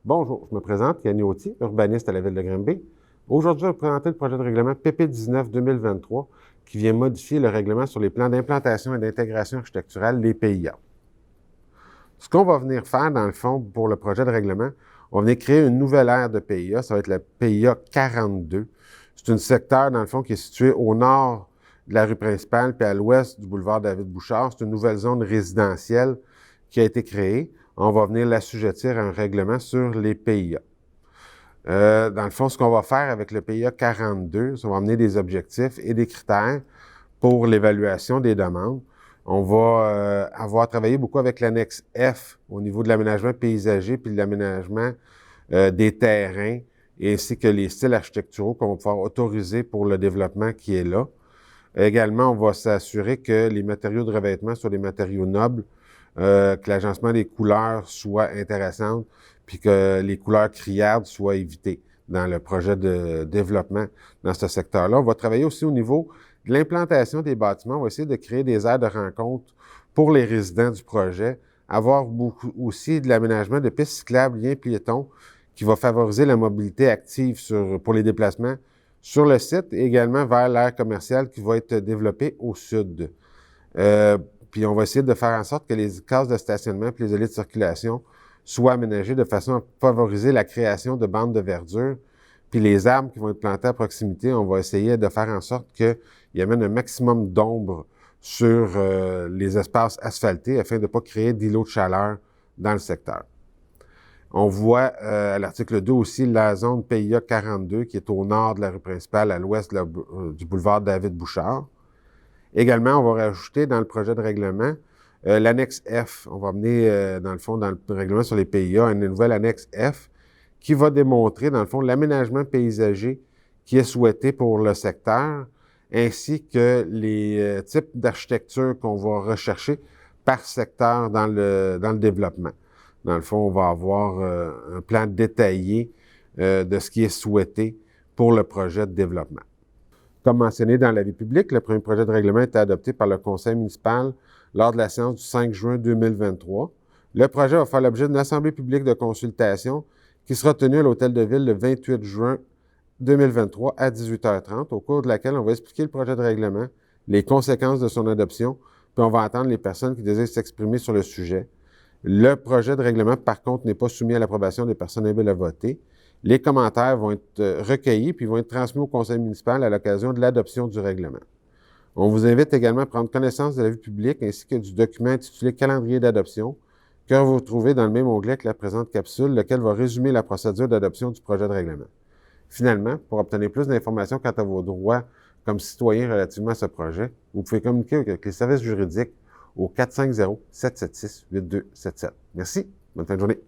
Bonjour, je me présente, Yanni Autier, urbaniste à la Ville de Granby. Aujourd'hui, je vais vous présenter le projet de règlement PP19-2023 qui vient modifier le règlement sur les plans d'implantation et d'intégration architecturale, les PIA. Ce qu'on va venir faire, dans le fond, pour le projet de règlement, on va venir créer une nouvelle ère de PIA, ça va être la PIA 42. C'est un secteur, dans le fond, qui est situé au nord de la rue principale puis à l'ouest du boulevard David-Bouchard. C'est une nouvelle zone résidentielle qui a été créée. On va venir l'assujettir à un règlement sur les PIA. Dans le fond, ce qu'on va faire avec le PIA 42, c'est qu'on va amener des objectifs et des critères pour l'évaluation des demandes. On va avoir travaillé beaucoup avec l'annexe F au niveau de l'aménagement paysager puis de l'aménagement des terrains ainsi que les styles architecturaux qu'on va pouvoir autoriser pour le développement qui est là. Également, on va s'assurer que les matériaux de revêtement soient des matériaux nobles, que l'agencement des couleurs soit intéressant, puis que les couleurs criardes soient évitées dans le projet de développement dans ce secteur-là. On va travailler aussi au niveau de l'implantation des bâtiments. On va essayer de créer des aires de rencontre pour les résidents du projet, avoir beaucoup aussi de l'aménagement de pistes cyclables, liens piétons, qui va favoriser la mobilité active pour les déplacements sur le site et également vers l'aire commerciale qui va être développée au sud. Puis on va essayer de faire en sorte que les cases de stationnement et les allées de circulation soient aménagées de façon à favoriser la création de bandes de verdure. Puis les arbres qui vont être plantés à proximité, on va essayer de faire en sorte qu'ils amènent un maximum d'ombre sur les espaces asphaltés afin de ne pas créer d'îlots de chaleur dans le secteur. On voit à l'article 2 aussi la zone PIA 42 qui est au nord de la rue principale, à l'ouest du boulevard David-Bouchard. Également, on va rajouter dans le projet de règlement l'annexe F. On va amener, dans le fond, dans le règlement sur les PIA, une nouvelle annexe F qui va démontrer, dans le fond, l'aménagement paysager qui est souhaité pour le secteur, ainsi que les types d'architecture qu'on va rechercher par secteur dans le développement. Dans le fond, on va avoir un plan détaillé de ce qui est souhaité pour le projet de développement. Comme mentionné dans l'avis public, le premier projet de règlement a été adopté par le conseil municipal lors de la séance du 5 juin 2023. Le projet va faire l'objet d'une assemblée publique de consultation qui sera tenue à l'Hôtel de Ville le 28 juin 2023 à 18h30, au cours de laquelle on va expliquer le projet de règlement, les conséquences de son adoption, puis on va entendre les personnes qui désirent s'exprimer sur le sujet. Le projet de règlement, par contre, n'est pas soumis à l'approbation des personnes habiles à voter. Les commentaires vont être recueillis puis vont être transmis au conseil municipal à l'occasion de l'adoption du règlement. On vous invite également à prendre connaissance de l'avis public ainsi que du document intitulé « Calendrier d'adoption » que vous trouvez dans le même onglet que la présente capsule, lequel va résumer la procédure d'adoption du projet de règlement. Finalement, pour obtenir plus d'informations quant à vos droits comme citoyen relativement à ce projet, vous pouvez communiquer avec les services juridiques au 450-776-8277. Merci, bonne fin de journée.